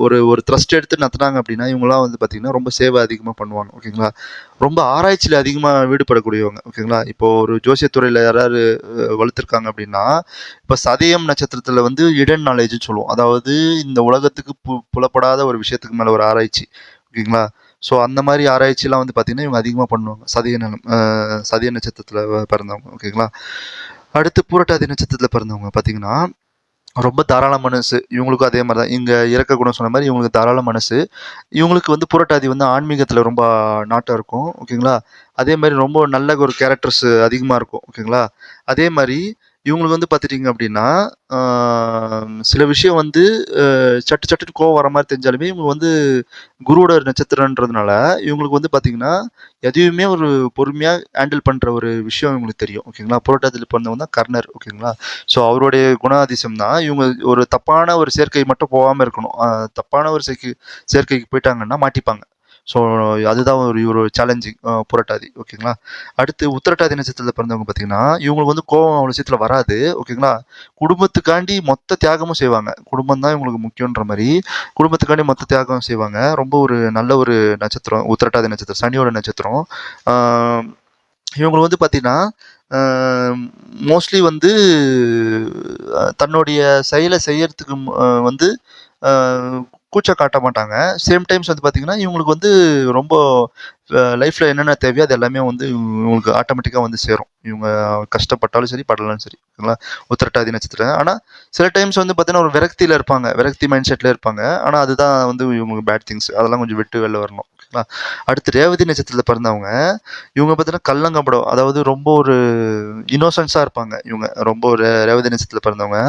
ஒரு ஒரு த்ரஸ்ட் எடுத்து நடத்துனாங்க அப்படின்னா இவங்களாம் வந்து பார்த்திங்கன்னா ரொம்ப சேவை அதிகமாக பண்ணுவாங்க. ஓகேங்களா. ரொம்ப ஆராய்ச்சியில் அதிகமாக ஈடுபடக்கூடியவங்க. ஓகேங்களா. இப்போது ஒரு ஜோசியத்துறையில் யாராவது வளர்த்துருக்காங்க அப்படின்னா இப்போ சதயம் நட்சத்திரத்தில் வந்து இடன் நாலேஜ்னு சொல்லுவோம். அதாவது இந்த உலகத்துக்கு புலப்படாத ஒரு விஷயத்துக்கு மேலே ஒரு ஆராய்ச்சி. ஓகேங்களா. ஸோ அந்த மாதிரி ஆராய்ச்சிலாம் வந்து பார்த்திங்கன்னா இவங்க அதிகமாக பண்ணுவாங்க சதய நட்சத்திரத்தில் பிறந்தவங்க. ஓகேங்களா. அடுத்து பூரட்டாதி நட்சத்திரத்தில் பிறந்தவங்க பார்த்திங்கன்னா ரொம்ப தாராள மனசு. இவங்களுக்கும் அதே மாதிரி தான். இங்கே இறக்க குணம் சொன்ன மாதிரி இவங்களுக்கு தாராள மனசு. இவங்களுக்கு வந்து புரட்டாதி வந்து ஆன்மீகத்தில் ரொம்ப நாட்டம் இருக்கும். ஓகேங்களா. அதே மாதிரி ரொம்ப நல்ல ஒரு கேரக்டர்ஸ் அதிகமாக இருக்கும். ஓகேங்களா. அதே மாதிரி இவங்களுக்கு வந்து பார்த்துட்டிங்க அப்படின்னா சில விஷயம் வந்து சட்டு சட்டுன்னு கோவம் வர மாதிரி தெரிஞ்சாலுமே இவங்க வந்து குருவோட நட்சத்திரன்றதுனால இவங்களுக்கு வந்து பார்த்திங்கன்னா எதையுமே ஒரு பொறுமையாக ஹேண்டில் பண்ணுற ஒரு விஷயம் இவங்களுக்கு தெரியும். ஓகேங்களா. புரட்டாதியில் பிறந்தவங்க தான் கர்ணர். ஓகேங்களா. ஸோ அவருடைய குணாதிசயம் தான் இவங்க ஒரு தப்பான ஒரு சேர்க்கை மட்டும் போகாமல் இருக்கணும். தப்பான ஒரு சேர்க்கைக்கு போயிட்டாங்கன்னா மாட்டிப்பாங்க. ஸோ அதுதான் ஒரு சேலஞ்சிங் புரட்டாதி. ஓகேங்களா. அடுத்து உத்திரட்டாதி நட்சத்திரத்தில் பிறந்தவங்க பார்த்தீங்கன்னா இவங்களுக்கு வந்து கோவம் அவ்வளோ விஷயத்தில் வராது. ஓகேங்களா. குடும்பத்துக்காண்டி மொத்த தியாகமும் செய்வாங்க. குடும்பம் தான் இவங்களுக்கு முக்கியன்ற மாதிரி குடும்பத்துக்காண்டி மொத்த தியாகம் செய்வாங்க. ரொம்ப ஒரு நல்ல ஒரு நட்சத்திரம் உத்திரட்டாதி நட்சத்திரம், சனியோட நட்சத்திரம். இவங்களுக்கு வந்து பார்த்தீங்கன்னா மோஸ்ட்லி வந்து தன்னுடைய செயலை செய்யறதுக்கு வந்து கூச்சம் காட்ட மாட்டாங்க. சேம் டைம்ஸ் வந்து பார்த்திங்கன்னா இவங்களுக்கு வந்து ரொம்ப லைஃப்பில் என்னென்ன தேவையோ அது எல்லாமே வந்து இவங்களுக்கு ஆட்டோமேட்டிக்காக வந்து சேரும். இவங்க கஷ்டப்பட்டாலும் சரி படலாலும் சரி. ஓகேங்களா. உத்திரட்டாதி நட்சத்திரம். ஆனால் சில டைம்ஸ் வந்து பார்த்தீங்கன்னா ஒரு விரக்தியில் இருப்பாங்க, விரக்தி மைண்ட் செட்டில் இருப்பாங்க. ஆனால் அதுதான் வந்து இவங்களுக்கு பேட் திங்ஸ். அதெல்லாம் கொஞ்சம் விட்டு வெளில வரணும். ஓகேங்களா. அடுத்து ரேவதி நட்சத்திரத்தில் பிறந்தவங்க இவங்க பார்த்தீங்கன்னா கள்ளங்கப்படம், அதாவது ரொம்ப ஒரு இன்னோசன்ஸாக இருப்பாங்க. இவங்க ரொம்ப ஒரு ரேவதி நட்சத்திரத்தில் பிறந்தவங்க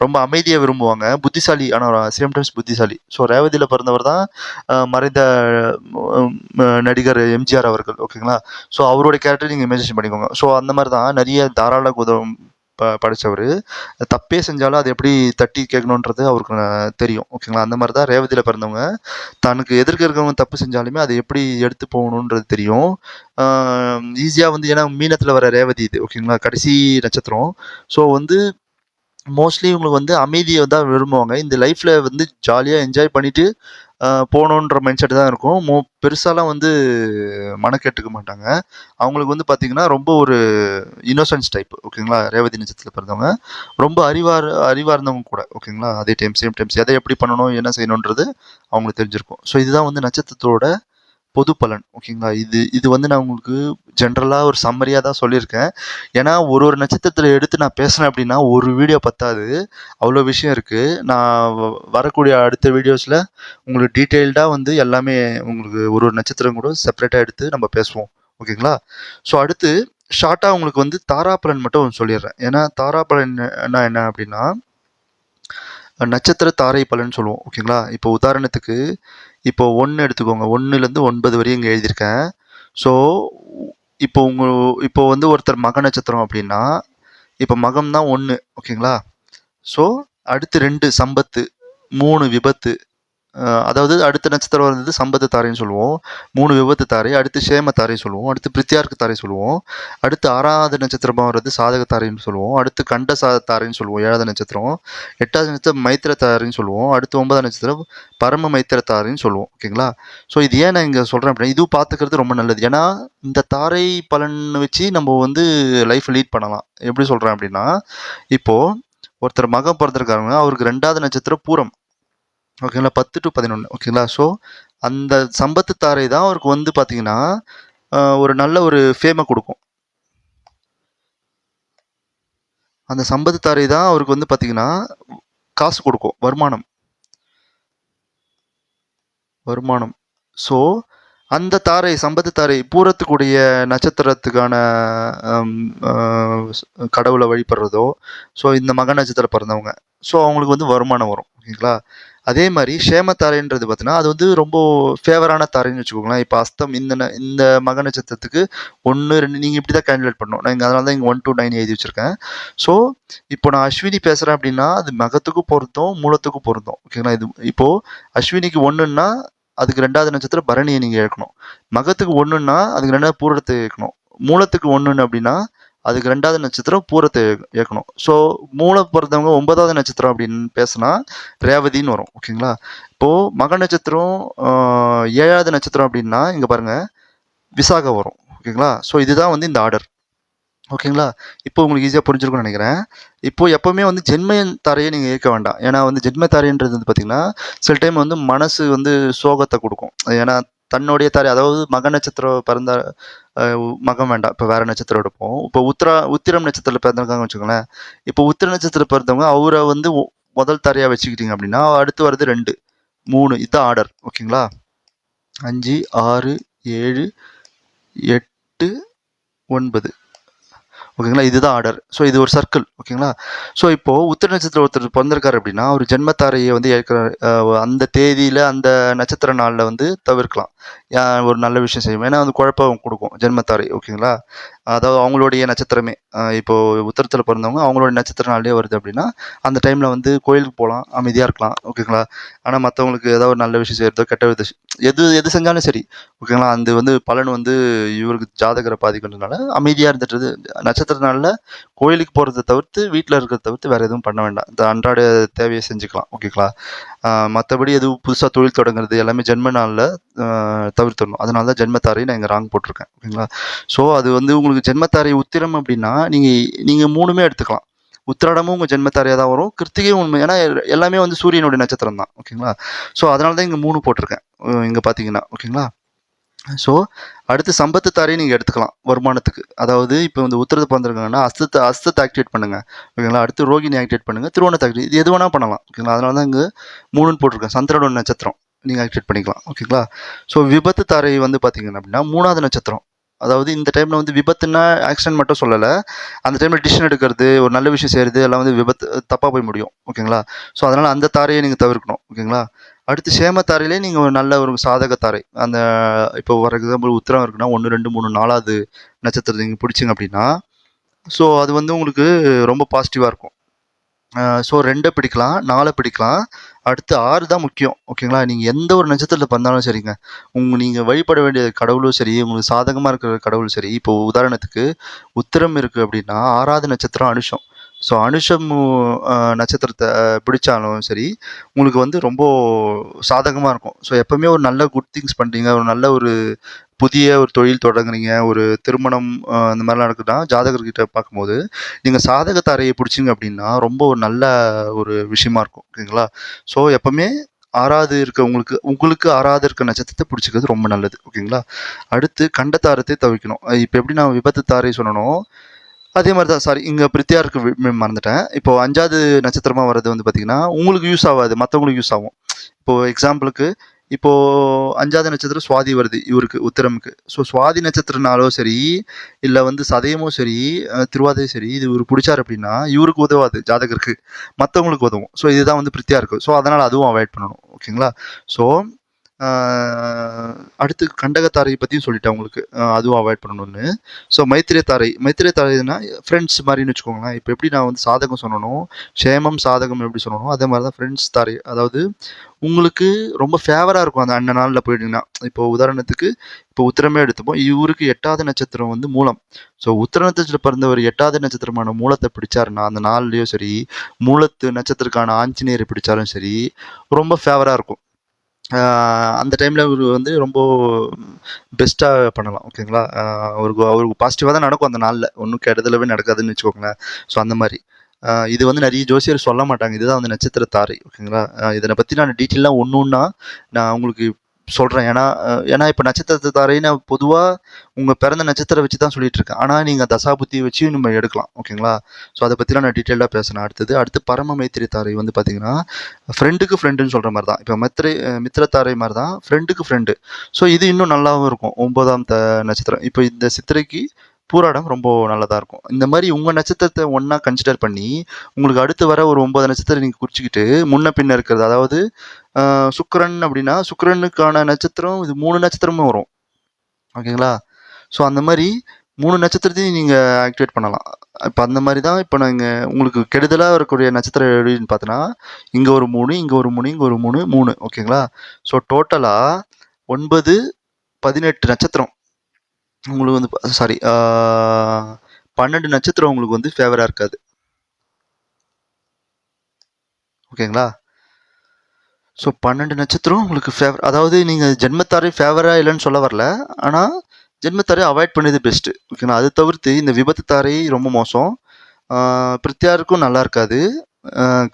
ரொம்ப அமைதியை விரும்புவாங்க, புத்திசாலி, ஆனால் சேம் டைம்ஸ் புத்திசாலி. ஸோ ரேவதியில் பிறந்தவர் தான் மறைந்த நடிகர் எம்ஜிஆர் அவர்கள். ஓகேங்களா. ஸோ அவருடைய கேரக்டர் நீங்கள் இமேஜின் பண்ணிக்கோங்க. ஸோ அந்த மாதிரி தான் நிறைய தாராள குதம் படித்தவர். தப்பே செஞ்சாலும் அதை எப்படி தட்டி கேட்கணுன்றது அவருக்கு தெரியும். ஓகேங்களா. அந்த மாதிரி தான் ரேவதியில் பிறந்தவங்க தனக்கு எதிர்க்க இருக்கவங்க தப்பு செஞ்சாலுமே அதை எப்படி எடுத்து போகணுன்றது தெரியும். ஈஸியாக வந்து ஏன்னா மீனத்தில் வர ரேவதி இது. ஓகேங்களா. கடைசி நட்சத்திரம். ஸோ வந்து மோஸ்ட்லி இவங்களுக்கு வந்து அமைதியை தான் விரும்புவாங்க. இந்த லைஃப்பில் வந்து ஜாலியாக என்ஜாய் பண்ணிவிட்டு போகணுன்ற மைண்ட் செட்டு தான் இருக்கும். பெருசாலாம் வந்து மனக்கெட்டுக்க மாட்டாங்க. அவங்களுக்கு வந்து பார்த்திங்கன்னா ரொம்ப ஒரு இன்னோசன்ஸ் டைப். ஓகேங்களா. ரேவதி நட்சத்திரத்தில் பிறந்தவங்க ரொம்ப அறிவார்ந்தவங்க கூட. ஓகேங்களா. அதே சேம் டைம்ஸ் எதை எப்படி பண்ணணும் என்ன செய்யணுன்றது அவங்களுக்கு தெரிஞ்சிருக்கும். ஸோ இதுதான் வந்து நட்சத்திரத்தோட பொது பலன். ஓகேங்களா. இது வந்து நான் உங்களுக்கு ஜென்ரலாக ஒரு சம்மரியாக தான் சொல்லியிருக்கேன். ஏன்னா ஒரு ஒரு நட்சத்திரத்தில் எடுத்து நான் பேசுனேன் அப்படின்னா ஒரு வீடியோ பத்தாது, அவ்வளோ விஷயம் இருக்குது. நான் வரக்கூடிய அடுத்த வீடியோஸில் உங்களுக்கு டீட்டெயில்டாக வந்து எல்லாமே உங்களுக்கு ஒரு ஒரு நட்சத்திரம் கூட செப்பரேட்டாக எடுத்து நம்ம பேசுவோம். ஓகேங்களா? ஸோ அடுத்து ஷார்ட்டாக உங்களுக்கு வந்து தாராபலன் மட்டும் சொல்லிடுறேன். ஏன்னா தாராபலன் என்ன அப்படின்னா நட்சத்திர தாரை பலன் சொல்லுவோம். ஓகேங்களா? இப்போ உதாரணத்துக்கு இப்போ 1 எடுத்துக்கோங்க. 1லேருந்து 9 வரையும் இங்கே எழுதியிருக்கேன். ஸோ இப்போ வந்து ஒருத்தர் மக நட்சத்திரம் அப்படின்னா இப்போ மகம் தான் 1. ஓகேங்களா? ஸோ அடுத்து 2 சம்பத்து, 3 விபத்து, அதாவது அடுத்த நட்சத்திரம் வந்தது சம்பத்து தாரைன்னு சொல்லுவோம், 3 விபத்து தாரை, அடுத்து சேம தாரை சொல்லுவோம், அடுத்து பிரித்தியார்க்கு தாரை சொல்லுவோம், அடுத்து 6வது நட்சத்திரமாக வர்றது சாதக தாரைன்னு சொல்லுவோம், அடுத்து கண்ட தாரைன்னு சொல்லுவோம் 7வது நட்சத்திரம், 8வது நட்சத்திரம் மைத்திர தாரைன்னு சொல்லுவோம், அடுத்து 9வது நட்சத்திரம் பரம மைத்திர தாரைன்னு சொல்லுவோம். ஓகேங்களா? ஸோ இது ஏன் நான் இங்கே சொல்கிறேன் அப்படின்னா இதுவும் பார்த்துக்கிறது ரொம்ப நல்லது. ஏன்னா இந்த தாரை பலன் வச்சு நம்ம வந்து லைஃப் லீட் பண்ணலாம். எப்படி சொல்கிறேன் அப்படின்னா இப்போது ஒருத்தர் மகம் பிறந்திருக்காருங்க, அவருக்கு 2வது நட்சத்திரம் பூரம். ஓகேங்களா? 10 to 11. ஓகேங்களா? ஸோ அந்த சம்பத்து தாரை தான் அவருக்கு வந்து பார்த்தீங்கன்னா ஒரு நல்ல ஒரு ஃபேமை கொடுக்கும். அந்த சம்பத்து தாரை தான் அவருக்கு வந்து பார்த்தீங்கன்னா காசு கொடுக்கும், வருமானம். ஸோ அந்த தாரை சம்பத்து தாரை பூரத்துக்குடைய நட்சத்திரத்துக்கான கடவுளை வழிபடுறதோ, ஸோ இந்த மக நட்சத்திரம் பிறந்தவங்க, ஸோ அவங்களுக்கு வந்து வருமானம் வரும். ஓகேங்களா? அதே மாதிரி சேமத்தாரைன்றது பார்த்தீங்கன்னா அது வந்து ரொம்ப ஃபேவரான தாரைன்னு வச்சுக்கோங்களேன். இப்போ அஸ்தம் இந்த மக நட்சத்திரத்துக்கு 1, 2 நீங்கள் இப்படி தான் கேல்குலேட் பண்ணணும். நான் அதனால தான் இங்கே 1 to 9 எழுதி வச்சுருக்கேன். ஸோ இப்போ நான் அஸ்வினி பேசுகிறேன் அப்படின்னா அது மகத்துக்கும் பொருந்தும், மூலத்துக்கும் பொருந்தும். ஓகேங்களா? இது இப்போது அஸ்வினிக்கு 1ன்னா அதுக்கு 2வது நட்சத்திரம் பரணியை நீங்கள் இழக்கணும். மகத்துக்கு 1ன்னா அதுக்கு 2வது பூரத்தை இயக்கணும். மூலத்துக்கு 1 அப்படின்னா அதுக்கு 2வது நட்சத்திரம் பூரத்தை இயக்கணும். ஸோ மூல பிறந்தவங்க 9வது நட்சத்திரம் அப்படின்னு பேசுனா ரேவதின்னு வரும். ஓகேங்களா? இப்போது மக நட்சத்திரம் 7வது நட்சத்திரம் அப்படின்னா இங்கே பாருங்கள் விசாகம் வரும். ஓகேங்களா? ஸோ இதுதான் வந்து இந்த ஆர்டர். ஓகேங்களா? இப்போ உங்களுக்கு ஈஸியாக புரிஞ்சிருக்கும்னு நினைக்கிறேன். இப்போ எப்போவுமே வந்து ஜென்ம தாரையை நீங்கள் இயக்க வேண்டாம். ஏன்னா வந்து ஜென்ம தாரைன்றது வந்து பார்த்தீங்கன்னா சில டைம் வந்து மனசு வந்து சோகத்தை கொடுக்கும். ஏன்னா தன்னுடைய தாரை, அதாவது மக நட்சத்திரம் பிறந்த மகம் வேண்டாம், இப்போ வேறு நட்சத்திரம் எடுப்போம். இப்போ உத்திரம் நட்சத்திரத்தில் பிறந்திருக்காங்கன்னு வச்சுக்கோங்களேன். இப்போ உத்திர நட்சத்திரம் பிறந்தவங்க அவரை வந்து முதல் தாரையாக வச்சுக்கிட்டீங்க அப்படின்னா அடுத்து வருது 2, 3, இதுதான் ஆர்டர். ஓகேங்களா? 5, 6, 7, 8, 9. ஓகேங்களா? இதுதான் ஆர்டர். ஸோ இது ஒரு சர்க்கிள். ஓகேங்களா? ஸோ இப்போது உத்திர நட்சத்திரம் ஒருத்தர் பிறந்திருக்காரு அப்படின்னா அவர் ஜென்மத்தாரையை வந்து அந்த தேதியில் அந்த நட்சத்திர நாளில் வந்து தவிர்க்கலாம். ஒரு நல்ல விஷயம் செய்யும். ஏன்னா வந்து குழப்பம் கொடுக்கும் ஜென்மத்தாரை. ஓகேங்களா? அதாவது அவங்களுடைய நட்சத்திரமே இப்போது உத்தரத்தில் பிறந்தவங்க அவங்களுடைய நட்சத்திர நாள்லேயே வருது அப்படின்னா அந்த டைமில் வந்து கோயிலுக்கு போகலாம், அமைதியாக இருக்கலாம். ஓகேங்களா? ஆனால் மற்றவங்களுக்கு ஏதாவது ஒரு நல்ல விஷயம் செய்கிறதோ கெட்ட எது செஞ்சாலும் சரி. ஓகேங்களா? அந்த வந்து பலன் வந்து இவருக்கு ஜாதகரை பாதிக்கிறதுனால அமைதியாக இருந்துட்டு நட்சத்திர நாளில் கோயிலுக்கு போகிறத தவிர்த்து வீட்டில் இருக்கிறத தவிர்த்து வேறு எதுவும் பண்ண வேண்டாம். இந்த அன்றாட தேவையை செஞ்சுக்கலாம். ஓகேங்களா? மற்றபடி எதுவும் புதுசாக தொழில் தொடங்குறது எல்லாமே ஜென்ம நாளில் தவிர்த்துடணும். அதனால தான் ஜென்மத்தாரை நான் இங்கே ராங் போட்டிருக்கேன். ஓகேங்களா? ஸோ அது வந்து உங்களுக்கு ஜென்மத்தாரை உத்திரம் அப்படின்னா நீங்கள் 3மே எடுத்துக்கலாம். உத்திராடமும் உங்கள் ஜென்மத்தாரையாக தான் வரும், கிருத்திகையும் உண்மை. ஏன்னா எல்லாமே வந்து சூரியனுடைய நட்சத்திரம் தான். ஓகேங்களா? ஸோ அதனால தான் இங்கே 3 போட்டிருக்கேன் இங்கே பார்த்தீங்கன்னா. ஓகேங்களா? ஸோ அடுத்து சம்பத்து தாரையை நீங்கள் எடுத்துக்கலாம் வருமானத்துக்கு. அதாவது இப்போ வந்து உத்திரத்தை பிறந்திருக்காங்கன்னா அஸ்தத்தை ஆக்டிவேட் பண்ணுங்கள். ஓகேங்களா? அடுத்து ரோகிணி ஆக்டிவேட் பண்ணுங்கள், திருவோணத்தை ஆக்டிவேட், இது எது வேணால் பண்ணலாம். ஓகேங்களா? அதனால தான் இங்கே 3ன்னு போட்டிருக்கேன். சந்திரனோட நட்சத்திரம் நீங்கள் ஆக்டிவேட் பண்ணிக்கலாம். ஓகேங்களா? ஸோ விபத்து தாரை வந்து பார்த்தீங்கன்னா அப்படின்னா 3வது நட்சத்திரம். அதாவது இந்த டைமில் வந்து விபத்துன்னா ஆக்சிடென்ட் மட்டும் சொல்லலை, அந்த டைமில் டிசிஷன் எடுக்கிறது, ஒரு நல்ல விஷயம் செய்கிறது எல்லாம் வந்து விபத்து தப்பாக போய் முடியும். ஓகேங்களா? ஸோ அதனால் அந்த தாரையை நீங்கள் தவிர்க்கணும். ஓகேங்களா? அடுத்து சேமத்தாரையிலே நீங்கள் ஒரு நல்ல ஒரு சாதக தாரை, அந்த இப்போ ஃபார் எக்ஸாம்பிள் உத்திரம் இருக்குன்னா 1, 2, 3, 4வது நட்சத்திரத்தை நீங்கள் பிடிச்சிங்க அப்படின்னா ஸோ அது வந்து உங்களுக்கு ரொம்ப பாசிட்டிவாக இருக்கும். ஸோ 2 பிடிக்கலாம், 4 பிடிக்கலாம், அடுத்து 6 தான் முக்கியம். ஓகேங்களா? நீங்கள் எந்த ஒரு நட்சத்திரத்தில் பிறந்தாலும் சரிங்க, நீங்கள் வழிபட வேண்டிய கடவுளும் சரி, உங்களுக்கு சாதகமாக இருக்கிற கடவுளும் சரி. இப்போ உதாரணத்துக்கு உத்திரம் இருக்குது அப்படின்னா 6வது நட்சத்திரம் அனுஷம். ஸோ அனுஷம் நட்சத்திரத்தை பிடிச்சாலும் சரி உங்களுக்கு வந்து ரொம்ப சாதகமாக இருக்கும். ஸோ எப்போவுமே ஒரு நல்ல குட் திங்ஸ் பண்ணுறீங்க, ஒரு நல்ல ஒரு புதிய ஒரு தொழில் தொடங்குறீங்க, ஒரு திருமணம் அந்த மாதிரிலாம் இருக்குதுன்னா ஜாதகர்கிட்ட பார்க்கும்போது நீங்கள் சாதக தாரையை பிடிச்சிங்க அப்படின்னா ரொம்ப ஒரு நல்ல ஒரு விஷயமா இருக்கும். ஓகேங்களா? ஸோ எப்போவுமே ஆறாவது இருக்க உங்களுக்கு ஆறாவது இருக்க நட்சத்திரத்தை பிடிச்சிக்கிறது ரொம்ப நல்லது. ஓகேங்களா? அடுத்து கண்டத்தாரத்தை தவிர்க்கணும். இப்போ எப்படி நான் விபத்து தாரை சொன்னனோ அதே மாதிரி தான். சாரி, இங்கே பிரித்தியாருக்கு மறந்துட்டேன். இப்போ 5வது நட்சத்திரமாக வர்றது வந்து பார்த்தீங்கன்னா உங்களுக்கு யூஸ் ஆகாது, மற்றவங்களுக்கு யூஸ் ஆகும். இப்போ எக்ஸாம்பிளுக்கு இப்போ 5வது நட்சத்திரம் சுவாதி வருது இவருக்கு, உத்திரமுக்கு. ஸோ சுவாதி நட்சத்திரனாலோ சரி, இல்லை வந்து சதயமோ சரி, திருவாதையும் சரி, இது இவருக்கு பிடிச்சாரு அப்படின்னா இவருக்கு உதவாது ஜாதகருக்கு, மற்றவங்களுக்கு உதவும். ஸோ இதுதான் வந்து பிரித்தியா இருக்கு. ஸோ அதனால் அதுவும் அவாய்ட் பண்ணணும். ஓகேங்களா? ஸோ அடுத்து கண்டகத்தாரை பற்றியும் சொல்லிட்டேன் உங்களுக்கு, அதுவும் அவாய்ட் பண்ணணும்னு. ஸோ மைத்திரிய தாரைனா ஃப்ரெண்ட்ஸ் மாதிரின்னு வச்சுக்கோங்களேன். இப்போ எப்படி நான் வந்து சாதகம் சொன்னனோ, க்ஷேமம் சாதகம் எப்படி சொன்னனோ அதே மாதிரி தான் ஃப்ரெண்ட்ஸ் தாரை. அதாவது உங்களுக்கு ரொம்ப ஃபேவராக இருக்கும் அந்த நாளில் போயிட்டீங்கன்னா. இப்போ உதாரணத்துக்கு இப்போ உத்திரமே எடுத்துப்போம். இவருக்கு 8வது நட்சத்திரம் வந்து மூலம். ஸோ உத்திர நட்சத்திரத்தில் பிறந்தவர் 8வது நட்சத்திரமான மூலத்தை பிடிச்சாருன்னா அந்த நாள்லேயும் சரி, மூலத்து நட்சத்திரக்கான ஆஞ்சநேயரை பிடிச்சாலும் சரி, ரொம்ப ஃபேவராக இருக்கும். அந்த டைமில் இவர் வந்து ரொம்ப பெஸ்ட்டாக பண்ணலாம். ஓகேங்களா? அவருக்கு பாசிட்டிவாக தான் நடக்கும் அந்த நாளில், ஒன்றும் கெடுதலவே நடக்காதுன்னு வச்சுக்கோங்களேன். ஸோ அந்த மாதிரி இது வந்து நிறைய ஜோசியர் சொல்ல மாட்டாங்க. இதுதான் வந்து நட்சத்திர தாரை. ஓகேங்களா? இதனை பற்றி நான் டீட்டெயிலாக ஒன்று ஒன்றா நான் உங்களுக்கு சொல்கிறேன். ஏன்னா இப்போ நட்சத்திர தாரைன்னு பொதுவாக உங்கள் பிறந்த நட்சத்திரம் வச்சு தான் சொல்லிட்டு இருக்கேன். ஆனால் நீங்கள் தசாபுத்தி வச்சு நம்ம எடுக்கலாம். ஓகேங்களா? ஸோ அதை பற்றிலாம் நான் டீட்டெயிலாக பேசினேன். அடுத்து பரம மைத்திரி தாரை வந்து பார்த்தீங்கன்னா ஃப்ரெண்டுக்கு ஃப்ரெண்டுன்னு சொல்கிற மாதிரி தான். இப்போ மித்திரத்தாரை மாதிரி தான், ஃப்ரெண்டுக்கு ஃப்ரெண்டு. ஸோ இது இன்னும் நல்லாவும் இருக்கும். 9ஆம் நட்சத்திரம். இப்போ இந்த சித்திரைக்கு பூராடம் ரொம்ப நல்லதாக இருக்கும். இந்த மாதிரி உங்கள் நட்சத்திரத்தை ஒன்றா கன்சிடர் பண்ணி உங்களுக்கு அடுத்து வர ஒரு 9 நட்சத்திரம் நீங்கள் குறிச்சிக்கிட்டு முன்ன பின்ன இருக்கிறது, அதாவது சுக்கிரன் அப்படின்னா சுக்கிரனுக்கான நட்சத்திரம் இது 3 நட்சத்திரமும் வரும். ஓகேங்களா? ஸோ அந்த மாதிரி 3 நட்சத்திரத்தையும் நீங்கள் ஆக்டிவேட் பண்ணலாம். இப்போ அந்த மாதிரி தான். இப்போ நாங்கள் உங்களுக்கு கெடுதலாக இருக்கக்கூடிய நட்சத்திரம் எப்படின்னு பார்த்தோன்னா, இங்கே ஒரு 3, இங்கே ஒரு 3, இங்கே ஒரு 3, 3. ஓகேங்களா? ஸோ டோட்டலாக 9, 18 நட்சத்திரம் உங்களுக்கு வந்து, சாரி, 12 நட்சத்திரம் உங்களுக்கு வந்து ஃபேவராக இருக்காது. ஓகேங்களா? ஸோ 12 நட்சத்திரம் உங்களுக்கு ஃபேவர், அதாவது நீங்கள் ஜென்மத்தாரை ஃபேவராக இல்லைன்னு சொல்ல வரல, ஆனால் ஜென்மத்தாரை அவாய்ட் பண்ணது பெஸ்ட்டு. ஓகேங்களா? அது தவிர்த்து இந்த விபத்து தாரை ரொம்ப மோசம். பிரித்தியாருக்கும் நல்லா இருக்காது.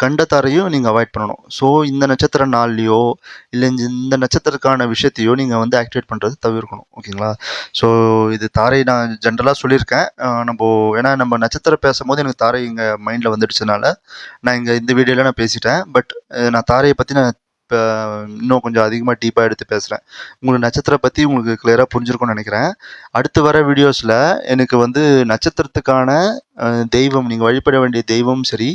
கண்டத்தாரையும் நீங்கள் அவாய்ட் பண்ணணும். ஸோ இந்த நட்சத்திர நாள்லையோ இல்லை இந்த நட்சத்திரத்துக்கான விஷயத்தையோ நீங்கள் வந்து ஆக்டிவேட் பண்ணுறது தவிர்க்கணும். ஓகேங்களா? ஸோ இது தாரை நான் ஜென்ரலாக சொல்லியிருக்கேன். ஏன்னா நம்ம நட்சத்திரம் பேசும்போது எனக்கு தாரை இங்கே மைண்டில் வந்துடுச்சதுனால நான் இங்கே இந்த வீடியோவில் நான் பேசிட்டேன். பட் நான் தாரையை பற்றி நான் இப்போ இன்னும் கொஞ்சம் அதிகமாக டீப்பாக எடுத்து பேசுகிறேன். உங்களுக்கு நட்சத்திரம் பற்றி உங்களுக்கு கிளியராக புரிஞ்சிருக்கும்னு நினைக்கிறேன். அடுத்து வர வீடியோஸில் எனக்கு வந்து நட்சத்திரத்துக்கான தெய்வம், நீங்கள் வழிபட வேண்டிய தெய்வம் சரி,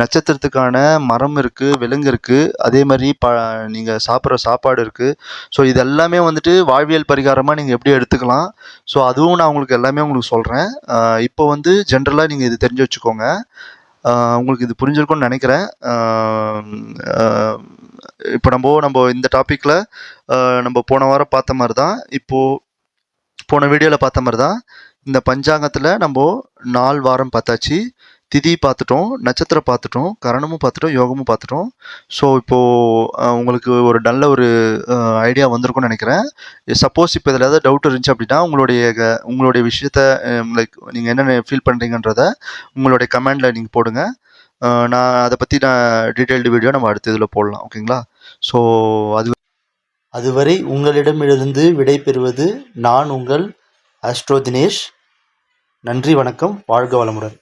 நட்சத்திரத்துக்கான மரம் இருக்குது, விலங்கு இருக்குது, அதே மாதிரி நீங்கள் சாப்பிட்ற சாப்பாடு இருக்குது. ஸோ இது எல்லாமே வந்துட்டு வாழ்வியல் பரிகாரமாக நீங்கள் எப்படி எடுத்துக்கலாம். ஸோ அதுவும் நான் உங்களுக்கு எல்லாமே உங்களுக்கு சொல்கிறேன். இப்போ வந்து ஜென்ரலாக நீங்கள் இது தெரிஞ்சு வச்சுக்கோங்க. உங்களுக்கு இது புரிஞ்சிருக்கும்னு நினைக்கிறேன். இப்போ நம்ம இந்த டாப்பிக்கில் நம்ம போன வாரம் பார்த்த மாதிரி தான், இப்போது போன வீடியோவில் பார்த்த மாதிரி தான் இந்த பஞ்சாங்கத்தில் நம்ம 4 வாரம் பார்த்தாச்சு. திதி பார்த்துட்டோம், நட்சத்திரம் பார்த்துட்டோம், கரணமும் பார்த்துட்டோம், யோகமும் பார்த்துட்டோம். ஸோ இப்போது உங்களுக்கு ஒரு நல்ல ஒரு ஐடியா வந்திருக்கும்னு நினைக்கிறேன். சப்போஸ் இப்போ இதில் ஏதாவது டவுட் இருந்துச்சு அப்படின்னா உங்களுடைய விஷயத்த லைக் நீங்கள் என்னென்ன ஃபீல் பண்ணுறீங்கன்றத உங்களுடைய கமெண்டில் நீங்கள் போடுங்க. நான் அதை பற்றி டீட்டெயில்டு வீடியோ நம்ம அடுத்த இதில் போடலாம். ஓகேங்களா? ஸோ அதுவரை உங்களிடமிருந்து விடை பெறுவது நான் உங்கள் ஆஸ்ட்ரோ தினேஷ். நன்றி, வணக்கம், வாழ்க வளமுடன்.